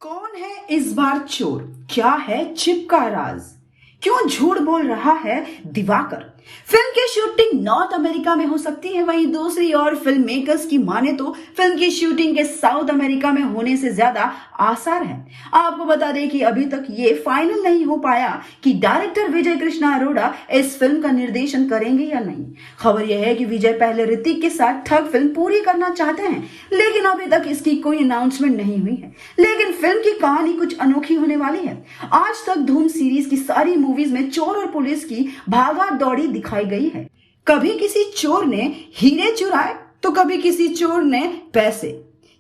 कौन है इस बार चोर? क्या है चिप का राज? क्यों झूठ बोल रहा है दिवाकर? फिल्म की शूटिंग नॉर्थ अमेरिका में हो सकती है, वहीं दूसरी ओर फिल्म मेकर्स की माने तो फिल्म की शूटिंग के साउथ अमेरिका में होने से ज्यादा आसार है। आपको बता दें कि अभी तक ये फाइनल नहीं हो पाया कि डायरेक्टर विजय कृष्णा अरोड़ा इस फिल्म का निर्देशन करेंगे या नहीं। खबर यह है कि विजय पहले ऋतिक के साथ ठग फिल्म पूरी करना चाहते हैं, लेकिन अभी तक इसकी कोई अनाउंसमेंट नहीं हुई है। लेकिन फिल्म की कहानी कुछ अनोखी होने वाली है। आज तक धूम सीरीज की सारी मूवीज में चोर और पुलिस की भागा दौड़ी दिखाई गई है। कभी किसी चोर ने हीरे चुराए तो कभी किसी चोर ने पैसे,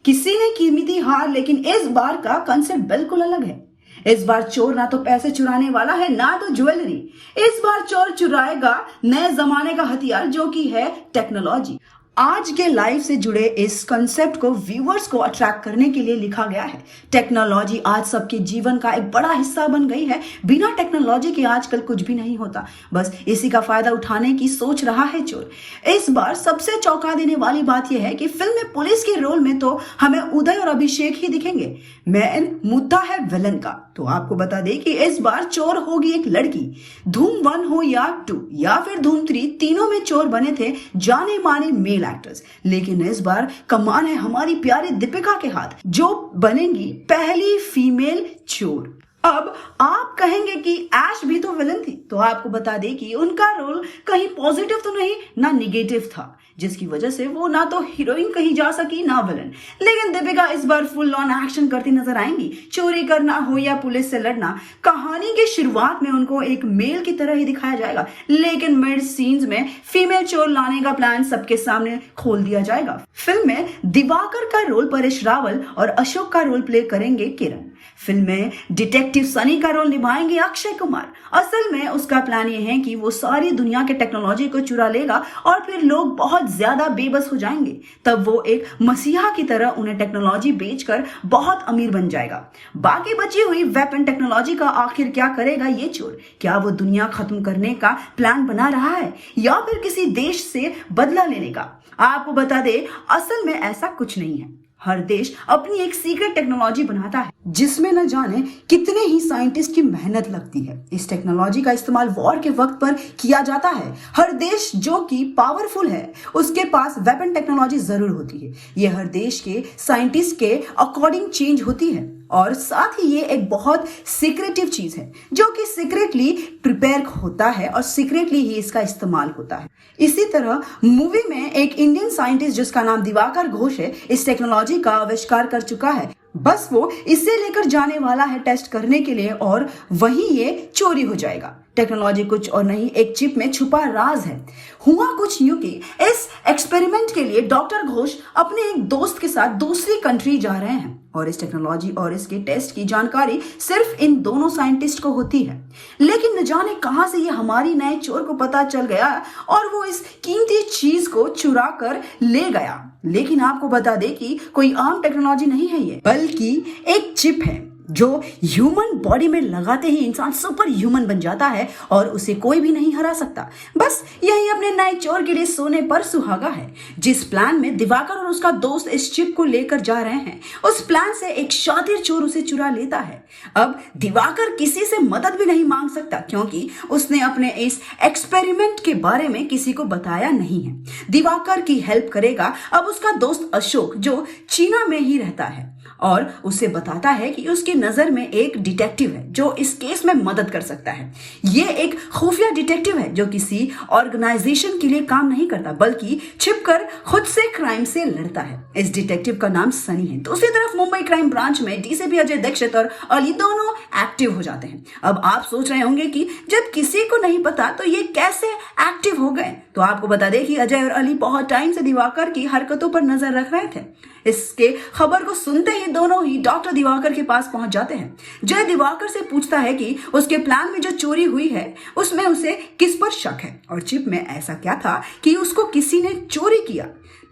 किसी ने कीमती हार, लेकिन इस बार का कंसेप्ट बिल्कुल अलग है। इस बार चोर ना तो पैसे चुराने वाला है ना तो ज्वेलरी। इस बार चोर चुराएगा नए जमाने का हथियार, जो कि है टेक्नोलॉजी। आज के लाइफ से जुड़े इस कंसेप्ट को व्यूअर्स को अट्रैक्ट करने के लिए लिखा गया है। टेक्नोलॉजी आज सबके जीवन का एक बड़ा हिस्सा बन गई है। बिना टेक्नोलॉजी के आजकल कुछ भी नहीं होता। बस इसी का फायदा उठाने की सोच रहा है चोर। इस बार सबसे चौंका देने वाली बात यह है कि फिल्म में पुलिस के रोल में तो हमें उदय और अभिषेक ही दिखेंगे। मेन मुद्दा है विलन का। तो आपको बता दें कि इस बार चोर होगी एक लड़की। धूम 1 हो या 2 या फिर धूम 3, तीनों में चोर बने थे जाने माने मेल एक्टर्स। लेकिन इस बार कमान है हमारी प्यारी दीपिका के हाथ, जो बनेंगी पहली फीमेल चोर। अब आप कहेंगे कि ऐश भी तो विलन थी, तो आपको बता दें कि उनका रोल कहीं पॉजिटिव तो नहीं ना निगेटिव था, जिसकी वजह से वो ना तो हीरोइन कहीं जा सकी ना विलन। लेकिन दीपिका इस बार फुल ऑन एक्शन करती नजर आएंगी। चोरी करना हो या पुलिस से लड़ना, कहानी की शुरुआत में उनको एक मेल की तरह ही दिखाया जाएगा, लेकिन मिड सीन्स में फीमेल चोर लाने का प्लान सबके सामने खोल दिया जाएगा। फिल्म में दिवाकर का रोल परेश रावल और अशोक का रोल प्ले करेंगे किरण। फिल्म में डिटेक्टिव सनी का रोल निभाएंगे अक्षय कुमार। असल में उसका प्लान ये है कि वो सारी दुनिया के टेक्नोलॉजी को चुरा लेगा और फिर लोग बहुत ज्यादा बेबस हो जाएंगे। तब वो एक मसीहा की तरह उन्हें टेक्नोलॉजी बेचकर बहुत अमीर बन जाएगा। बाकी बची हुई वेपन टेक्नोलॉजी का आखिर क्या करेगा ये चोर? क्या वो दुनिया खत्म करने का प्लान बना रहा है या फिर किसी देश से बदला लेने का? आपको बता दे, असल में ऐसा कुछ नहीं है। हर देश अपनी एक सीक्रेट टेक्नोलॉजी बनाता है, जिसमें न जाने कितने ही साइंटिस्ट की मेहनत लगती है। इस टेक्नोलॉजी का इस्तेमाल वॉर के वक्त पर किया जाता है। हर देश जो कि पावरफुल है, उसके पास वेपन टेक्नोलॉजी जरूर होती है। ये हर देश के साइंटिस्ट के अकॉर्डिंग चेंज होती है, और साथ ही ये एक बहुत सीक्रेटिव चीज है जो कि सीक्रेटली प्रिपेयर होता है और सीक्रेटली ही इसका इस्तेमाल होता है। इसी तरह मूवी में एक इंडियन साइंटिस्ट जिसका नाम दिवाकर घोष है, इस टेक्नोलॉजी का आविष्कार कर चुका है। बस वो इसे लेकर जाने वाला है टेस्ट करने के लिए, और वहीं ये चोरी हो जाएगा। टेक्नोलॉजी कुछ और नहीं, एक चिप में छुपा राज है। हुआ कुछ यूं कि इस एक्सपेरिमेंट के लिए डॉक्टर घोष अपने एक दोस्त के साथ दूसरी कंट्री जा रहे हैं, और इस टेक्नोलॉजी और इसके टेस्ट की जानकारी सिर्फ इन दोनों साइंटिस्ट को होती है। लेकिन न जाने कहां से ये हमारी नए चोर को पता चल गया और वो इस कीमती चीज को चुरा कर ले गया। लेकिन आपको बता दे कि कोई आम टेक्नोलॉजी नहीं है ये, बल्कि एक चिप है जो ह्यूमन बॉडी में लगाते ही इंसान सुपर ह्यूमन बन जाता है और उसे कोई भी नहीं हरा सकता। बस यही अपने नए चोर के लिए सोने पर सुहागा है। जिस प्लान में दिवाकर और उसका दोस्त इस चिप को लेकर जा रहे हैं, उस प्लान से एक शातिर चोर उसे चुरा लेता है। अब दिवाकर किसी से मदद भी नहीं मांग सकता, क्योंकि उसने अपने इस एक्सपेरिमेंट के बारे में किसी को बताया नहीं है। दिवाकर की हेल्प करेगा अब उसका दोस्त अशोक, जो चीना में ही रहता है, और उसे बताता है कि उसकी नजर में एक डिटेक्टिव है जो इस केस में मदद कर सकता है। ये एक खुफिया डिटेक्टिव है जो किसी ऑर्गेनाइजेशन के लिए काम नहीं करता, बल्कि छिपकर खुद से क्राइम से लड़ता है। इस डिटेक्टिव का नाम सनी है। दूसरी तरफ मुंबई क्राइम ब्रांच में डीसीपी अजय दीक्षित और अली दोनों एक्टिव हो जाते हैं। अब आप सोच रहे होंगे कि जब किसी को नहीं पता तो ये कैसे एक्टिव हो गए? तो आपको बता दें कि अजय और अली बहुत टाइम से दिवाकर की हरकतों पर नजर रख रहे थे। इसके खबर को सुनते ही दोनों ही डॉक्टर दिवाकर के पास पहुंच जाते हैं। जय दिवाकर से पूछता है कि उसके प्लान में जो चोरी हुई है उसमें उसे किस पर शक है, और चिप में ऐसा क्या था कि उसको किसी ने चोरी किया।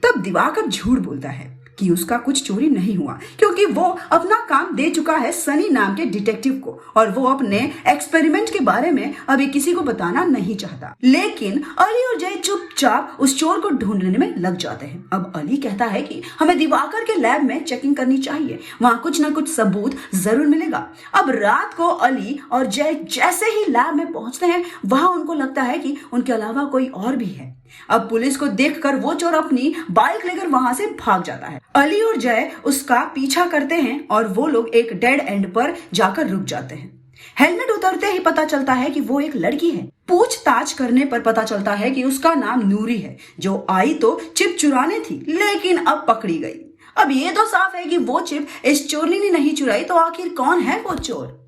तब दिवाकर झूठ बोलता है कि उसका कुछ चोरी नहीं हुआ, क्योंकि वो अपना काम दे चुका है सनी नाम के डिटेक्टिव को और वो अपने एक्सपेरिमेंट के बारे में अभी किसी को बताना नहीं चाहता। लेकिन अली और जय चुपचाप उस चोर को ढूंढने में लग जाते हैं। अब अली कहता है कि हमें दिवाकर के लैब में चेकिंग करनी चाहिए, वहां कुछ ना कुछ सबूत जरूर मिलेगा। अब रात को अली और जय जैसे ही लैब में पहुंचते हैं, वहां उनको लगता है कि उनके अलावा कोई और भी है। अब पुलिस को देखकर वो चोर अपनी बाइक लेकर वहां से भाग जाता है। अली और जय उसका पीछा करते हैं और वो लोग एक डेड एंड पर जाकर रुक जाते हैं। हेलमेट उतरते ही पता चलता है कि वो एक लड़की है। पूछताछ करने पर पता चलता है कि उसका नाम नूरी है, जो आई तो चिप चुराने थी लेकिन अब पकड़ी गई। अब ये तो साफ है कि वो चिप इस चोरनी ने नहीं चुराई, तो आखिर कौन है वो चोर।